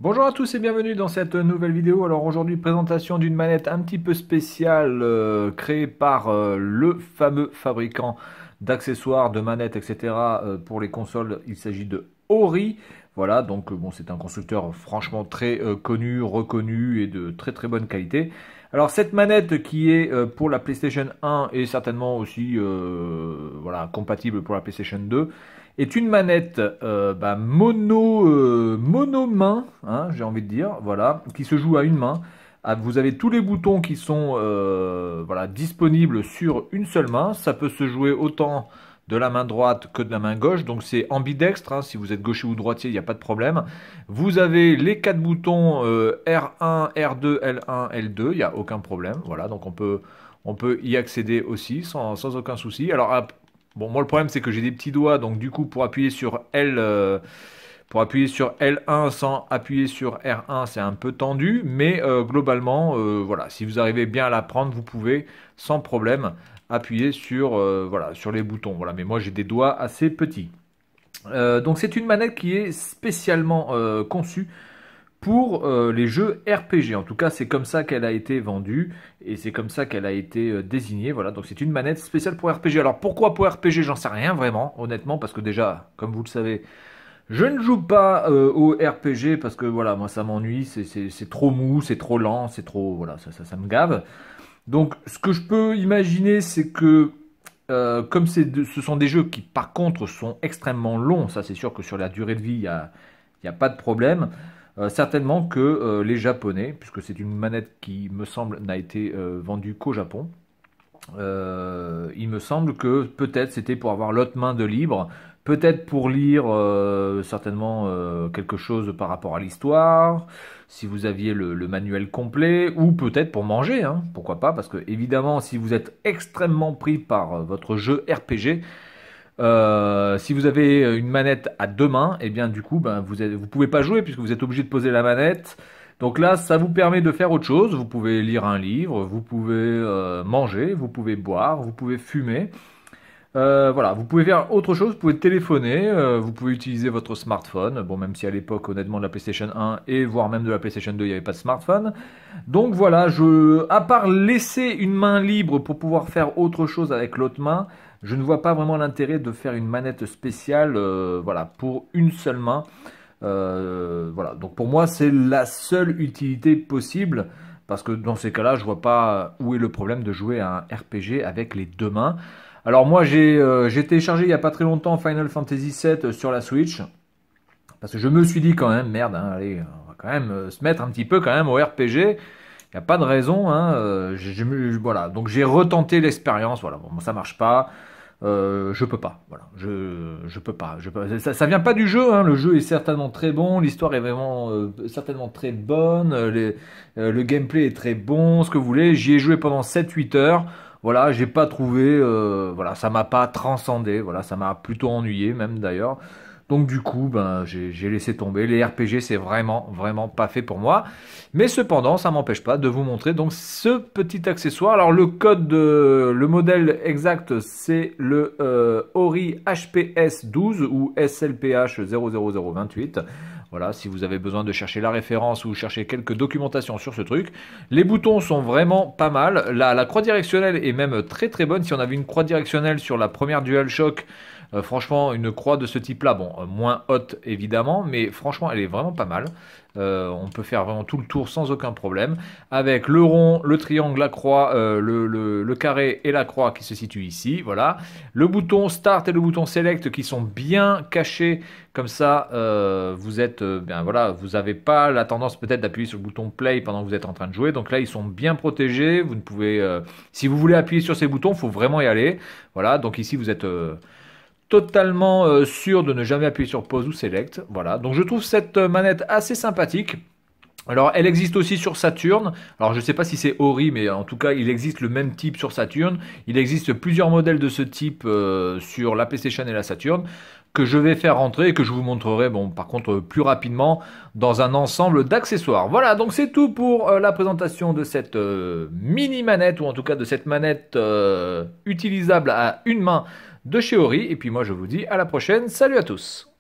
Bonjour à tous et bienvenue dans cette nouvelle vidéo. Alors aujourd'hui, présentation d'une manette un petit peu spéciale créée par le fameux fabricant d'accessoires, de manettes, etc. Pour les consoles. Il s'agit de Ori. Voilà, donc bon, c'est un constructeur franchement très connu, reconnu et de très très bonne qualité. Alors cette manette qui est pour la PlayStation 1 et certainement aussi voilà, compatible pour la PlayStation 2 est une manette mono main, hein, j'ai envie de dire, voilà, qui se joue à une main. Ah, vous avez tous les boutons qui sont voilà, disponibles sur une seule main. Ça peut se jouer autant de la main droite que de la main gauche. Donc c'est ambidextre, hein, si vous êtes gaucher ou droitier, il n'y a pas de problème. Vous avez les quatre boutons R1, R2, L1, L2, il n'y a aucun problème. Voilà, donc on peut y accéder aussi sans aucun souci. Alors, bon, moi le problème c'est que j'ai des petits doigts, donc du coup pour appuyer sur L1 sans appuyer sur R1, c'est un peu tendu, mais globalement, voilà, si vous arrivez bien à la prendre, vous pouvez sans problème appuyer sur, voilà, sur les boutons. Voilà, mais moi j'ai des doigts assez petits. Donc c'est une manette qui est spécialement conçue pour les jeux RPG. En tout cas, c'est comme ça qu'elle a été vendue et c'est comme ça qu'elle a été désignée. Voilà, donc c'est une manette spéciale pour RPG. Alors pourquoi pour RPG? J'en sais rien vraiment, honnêtement, parce que déjà, comme vous le savez, je ne joue pas au RPG parce que voilà, moi ça m'ennuie, c'est trop mou, c'est trop lent, c'est trop, voilà, ça me gave. Donc ce que je peux imaginer, c'est que comme ce sont des jeux qui par contre sont extrêmement longs, ça c'est sûr que sur la durée de vie, il y a pas de problème. Certainement que les Japonais, puisque c'est une manette qui me semble n'a été vendue qu'au Japon, il me semble que peut-être c'était pour avoir l'autre main de libre, peut-être pour lire certainement quelque chose par rapport à l'histoire, si vous aviez le manuel complet, ou peut-être pour manger, hein, pourquoi pas, parce que évidemment si vous êtes extrêmement pris par votre jeu RPG, si vous avez une manette à deux mains, et bien du coup ben, vous pouvez pas jouer puisque vous êtes obligé de poser la manette. Donc là, ça vous permet de faire autre chose. Vous pouvez lire un livre, vous pouvez manger, vous pouvez boire, vous pouvez fumer. Voilà, vous pouvez faire autre chose, vous pouvez téléphoner, vous pouvez utiliser votre smartphone. Bon, même si à l'époque, honnêtement, de la PlayStation 1 et voire même de la PlayStation 2, il n'y avait pas de smartphone. Donc voilà, à part laisser une main libre pour pouvoir faire autre chose avec l'autre main, je ne vois pas vraiment l'intérêt de faire une manette spéciale, voilà, pour une seule main. Voilà, donc pour moi, c'est la seule utilité possible. Parce que dans ces cas-là, je vois pas où est le problème de jouer à un RPG avec les deux mains. Alors moi, j'ai téléchargé il n'y a pas très longtemps Final Fantasy VII sur la Switch. Parce que je me suis dit quand même, merde, hein, allez, on va quand même se mettre un petit peu quand même au RPG. Il n'y a pas de raison, hein, voilà. Donc j'ai retenté l'expérience, voilà, bon, ça marche pas. Je peux pas, voilà, je peux pas, ça vient pas du jeu, hein. Le jeu est certainement très bon, l'histoire est vraiment certainement très bonne, le gameplay est très bon, ce que vous voulez. J'y ai joué pendant 7-8 heures, voilà, j'ai pas trouvé, voilà, ça m'a pas transcendé, voilà, ça m'a plutôt ennuyé même d'ailleurs. Donc du coup, ben, j'ai laissé tomber. Les RPG, c'est vraiment, vraiment pas fait pour moi. Mais cependant, ça m'empêche pas de vous montrer donc ce petit accessoire. Alors le modèle exact, c'est le Ori HPS 12 ou SLPH 00028. Voilà, si vous avez besoin de chercher la référence ou chercher quelques documentations sur ce truc. Les boutons sont vraiment pas mal. La croix directionnelle est même très très bonne. Si on avait une croix directionnelle sur la première DualShock, franchement, une croix de ce type-là, bon, moins haute évidemment, mais franchement, elle est vraiment pas mal. On peut faire vraiment tout le tour sans aucun problème. Avec le rond, le triangle, la croix, le carré et la croix qui se situent ici. Voilà. Le bouton Start et le bouton Select qui sont bien cachés. Comme ça, vous êtes, bien voilà, vous n'avez pas la tendance peut-être d'appuyer sur le bouton Play pendant que vous êtes en train de jouer. Donc là, ils sont bien protégés. Vous ne pouvez, si vous voulez appuyer sur ces boutons, il faut vraiment y aller. Voilà. Donc ici, vous êtes totalement sûr de ne jamais appuyer sur pause ou select. Voilà, donc je trouve cette manette assez sympathique. Alors elle existe aussi sur Saturn. Alors je ne sais pas si c'est Ori, mais en tout cas il existe le même type sur Saturn. Il existe plusieurs modèles de ce type sur la PlayStation et la Saturn que je vais faire rentrer et que je vous montrerai, bon, par contre plus rapidement dans un ensemble d'accessoires. Voilà, donc c'est tout pour la présentation de cette mini manette, ou en tout cas de cette manette utilisable à une main de chez Ori. Et puis moi je vous dis à la prochaine. Salut à tous!